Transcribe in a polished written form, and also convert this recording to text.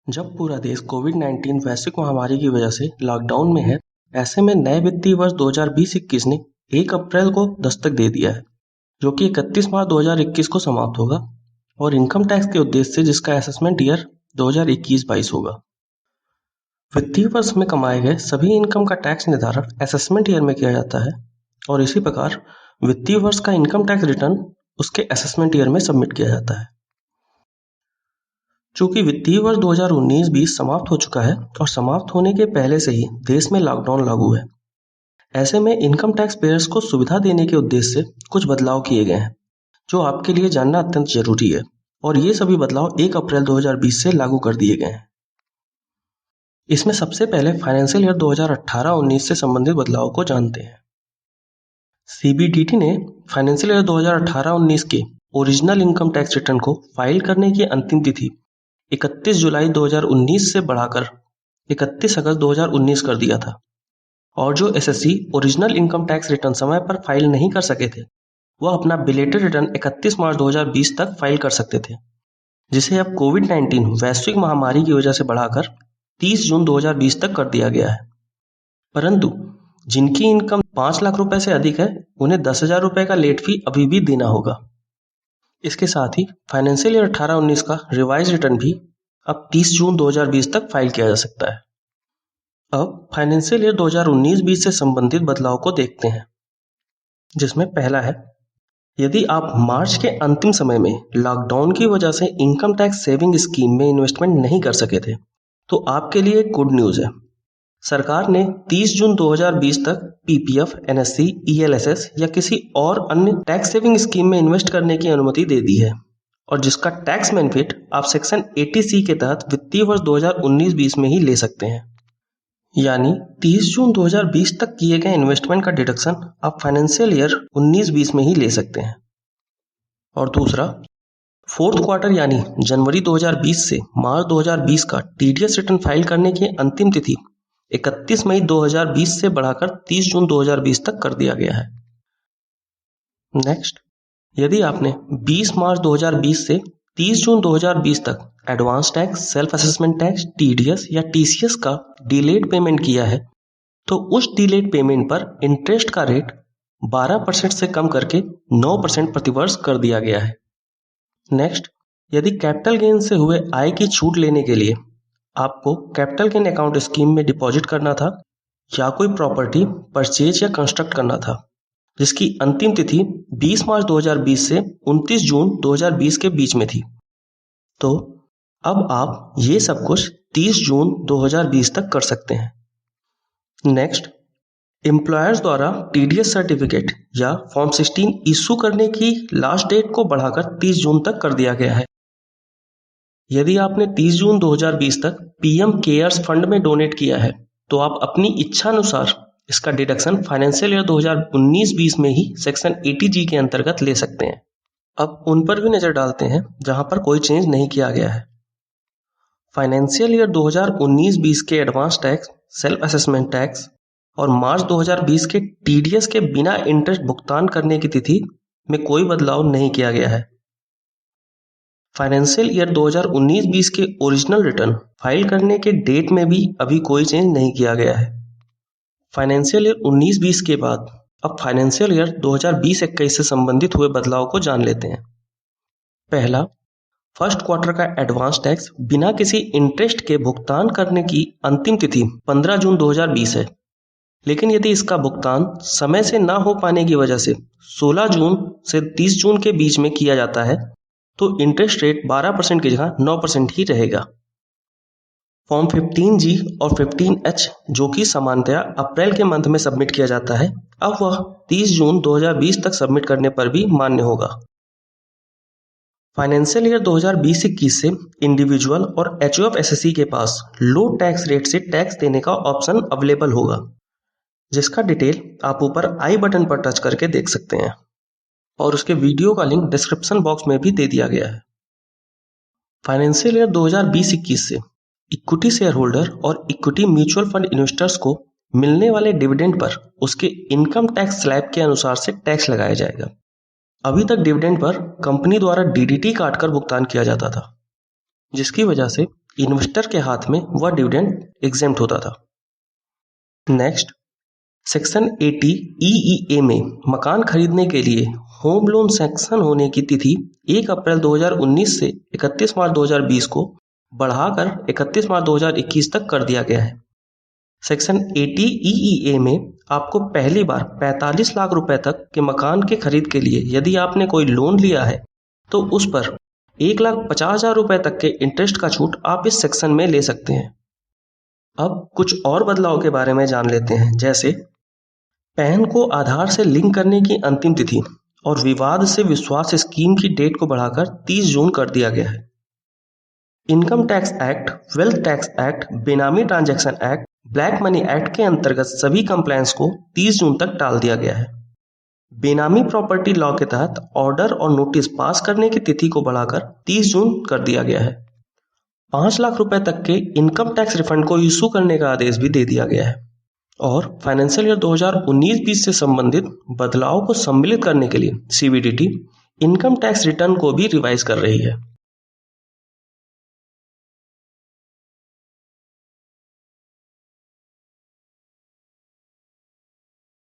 जब पूरा देश कोविड-19 वैश्विक महामारी की वजह से लॉकडाउन में है, ऐसे में नए वित्तीय वर्ष 2020-21 ने 1 अप्रैल को दस्तक दे दिया है, जो कि 31 मार्च 2021 को समाप्त होगा और इनकम टैक्स के उद्देश्य से जिसका असेसमेंट ईयर 2021-22 होगा। वित्तीय वर्ष में कमाए गए सभी इनकम का टैक्स निर्धारण असेसमेंट ईयर में किया जाता है और इसी प्रकार वित्तीय वर्ष का इनकम टैक्स रिटर्न उसके असेसमेंट ईयर में सबमिट किया जाता है। चूंकि वित्तीय वर्ष 2019-20 समाप्त हो चुका है और समाप्त होने के पहले से ही देश में लॉकडाउन लागू है, ऐसे में इनकम टैक्स पेयर्स को सुविधा देने के उद्देश्य से कुछ बदलाव किए गए हैं, जो आपके लिए जानना अत्यंत जरूरी है और ये सभी बदलाव 1 अप्रैल 2020 से लागू कर दिए गए हैं। इसमें सबसे पहले फाइनेंशियल ईयर 2018-19 से संबंधित बदलाव को जानते हैं। सीबीडीटी ने फाइनेंशियल ईयर 2018-19 के ओरिजिनल इनकम टैक्स रिटर्न को फाइल करने की अंतिम तिथि 31 जुलाई 2019 से बढ़ाकर 31 अगस्त 2019 कर दिया था और जो SSC original income tax return समय पर फाइल नहीं कर सके थे, वह अपना बिलेटेड रिटर्न 31 मार्च 2020 तक फाइल कर सकते थे, जिसे अब कोविड-19 वैश्विक महामारी की वजह से बढ़ाकर 30 जून 2020 तक कर दिया गया है। परंतु जिनकी इनकम 5 लाख रुपए से अधिक है, उन्हें 10,000 रुपए का लेट फी अभी भी देना होगा। इसके साथ ही फाइनेंशियल ईयर 18-19 का रिवाइज रिटर्न भी अब 30 जून 2020 तक फाइल किया जा सकता है। अब फाइनेंशियल ईयर 2019-20 से संबंधित बदलाव को देखते हैं, जिसमें पहला है, यदि आप मार्च के अंतिम समय में लॉकडाउन की वजह से इनकम टैक्स सेविंग स्कीम में इन्वेस्टमेंट नहीं कर सके थे, तो आपके लिए एक गुड न्यूज है। सरकार ने 30 जून 2020 तक पीपीएफ, एनएससी, ईएलएसएस या किसी और अन्य टैक्स सेविंग स्कीम में इन्वेस्ट करने की अनुमति दे दी है और जिसका टैक्स बेनिफिट आप सेक्शन 80C के तहत वित्तीय वर्ष 2019-20 में ही ले सकते हैं। यानी 30 जून 2020 तक किए गए इन्वेस्टमेंट का डिडक्शन आप फाइनेंशियल ईयर 19-20 में ही ले सकते हैं। और दूसरा, फोर्थ क्वार्टर यानी जनवरी 2020 से मार्च 2020 का टीडीएस रिटर्न फाइल करने की अंतिम तिथि 31 मई 2020 से बढ़ाकर 30 जून 2020 तक कर दिया गया है। नेक्स्ट, यदि आपने 20 मार्च 2020 से 30 जून 2020 तक advance tax, self assessment tax, TDS या टीसीएस का डिलेड पेमेंट किया है, तो उस डिलेड पेमेंट पर इंटरेस्ट का रेट 12% से कम करके 9% प्रतिवर्ष कर दिया गया है। नेक्स्ट, यदि कैपिटल गेन से हुए आय की छूट लेने के लिए आपको कैपिटल गेन अकाउंट स्कीम में डिपॉजिट करना था या कोई प्रॉपर्टी परचेज या कंस्ट्रक्ट करना था, जिसकी अंतिम तिथि 20 मार्च 2020 से 29 जून 2020 के बीच में थी, तो अब आप ये सब कुछ 30 जून 2020 तक कर सकते हैं। नेक्स्ट, एम्प्लॉयर्स द्वारा टीडीएस सर्टिफिकेट या फॉर्म 16 इशू करने की लास्ट डेट को बढ़ाकर 30 जून तक कर दिया गया है। यदि आपने 30 जून 2020 तक पीएम केयर्स फंड में डोनेट किया है, तो आप अपनी इच्छा अनुसार इसका डिडक्शन फाइनेंशियल ईयर 2019-20 में ही सेक्शन 80G के अंतर्गत ले सकते हैं। अब उन पर भी नजर डालते हैं जहां पर कोई चेंज नहीं किया गया है। फाइनेंशियल ईयर 2019-20 के advance tax, self assessment tax और मार्च 2020 के टीडीएस के बिना इंटरेस्ट भुगतान करने की तिथि में कोई बदलाव नहीं किया गया है। फाइनेंशियल ईयर 2019-20 के ओरिजिनल रिटर्न फाइल करने के डेट में भी अभी कोई चेंज नहीं किया गया है। फाइनेंशियल ईयर 19-20 के बाद अब फाइनेंशियल ईयर 2020-21 से संबंधित हुए बदलाव को जान लेते हैं। पहला, फर्स्ट क्वार्टर का एडवांस टैक्स बिना किसी इंटरेस्ट के भुगतान करने की अंतिम तिथि 15 जून 2020 है, लेकिन यदि इसका भुगतान समय से ना हो पाने की वजह से 16 जून से 30 जून के बीच में किया जाता है, तो इंटरेस्ट रेट 12% की जगह 9% ही रहेगा। फॉर्म 15G और 15H, जो कि सामान्यतया अप्रैल के मंथ में सबमिट किया जाता है, अब वह 30 जून 2020 तक सबमिट करने पर भी मान्य होगा। फाइनेंशियल ईयर 2020-21 से इंडिविजुअल और एचयूएफ एसएससी के पास लो टैक्स रेट से टैक्स देने का ऑप्शन अवेलेबल होगा, जिसका डिटेल आप ऊपर आई बटन पर टच करके देख सकते हैं और उसके वीडियो का लिंक डिस्क्रिप्शन बॉक्स में भी दे दिया गया है। फाइनेंशियल ईयर 2020-21 से इक्विटी शेयर होल्डर और इक्विटी म्यूचुअल फंड इन्वेस्टर्स को मिलने वाले डिविडेंड पर उसके इनकम टैक्स स्लैब के अनुसार से टैक्स लगाया जाएगा। अभी तक डिविडेंड पर कंपनी द्वारा डीडीटी काटकर भुगतान किया जाता था, जिसकी वजह से इन्वेस्टर के हाथ में वह डिविडेंड एग्जेम्प्ट होता था। नेक्स्ट, सेक्शन 80 EEA में मकान खरीदने के लिए होम लोन सैंक्शन होने की तिथि 1 अप्रैल 2019 से 31 मार्च 2020 को बढ़ाकर 31 मार्च 2021 तक कर दिया गया है। सेक्शन 80 EEA में आपको पहली बार 45 लाख रुपए तक के मकान के खरीद के लिए यदि आपने कोई लोन लिया है तो उस पर 1,50,000 रुपए तक के इंटरेस्ट का छूट आप इस सेक्शन में ले सकते हैं। अब कुछ और बदलाव के बारे में जान लेते हैं, जैसे पैन को आधार से लिंक करने की अंतिम तिथि और विवाद से विश्वास स्कीम की डेट को बढ़ाकर 30 जून कर दिया गया है। Income tax act, wealth tax act, बेनामी transaction act, black money act के अंतर्गत सभी कंप्लायंस को 30 जून तक टाल दिया गया है। बेनामी प्रॉपर्टी लॉ के तहत ऑर्डर और नोटिस पास करने की तिथि को बढ़ाकर 30 जून कर दिया गया है। 5 लाख रुपए तक के इनकम टैक्स रिफंड को इशू करने का आदेश भी दे दिया गया है। और फाइनेंशियल ईयर 2019-20 से संबंधित बदलाव को सम्मिलित करने के लिए CBDT इनकम टैक्स रिटर्न को भी रिवाइज कर रही है।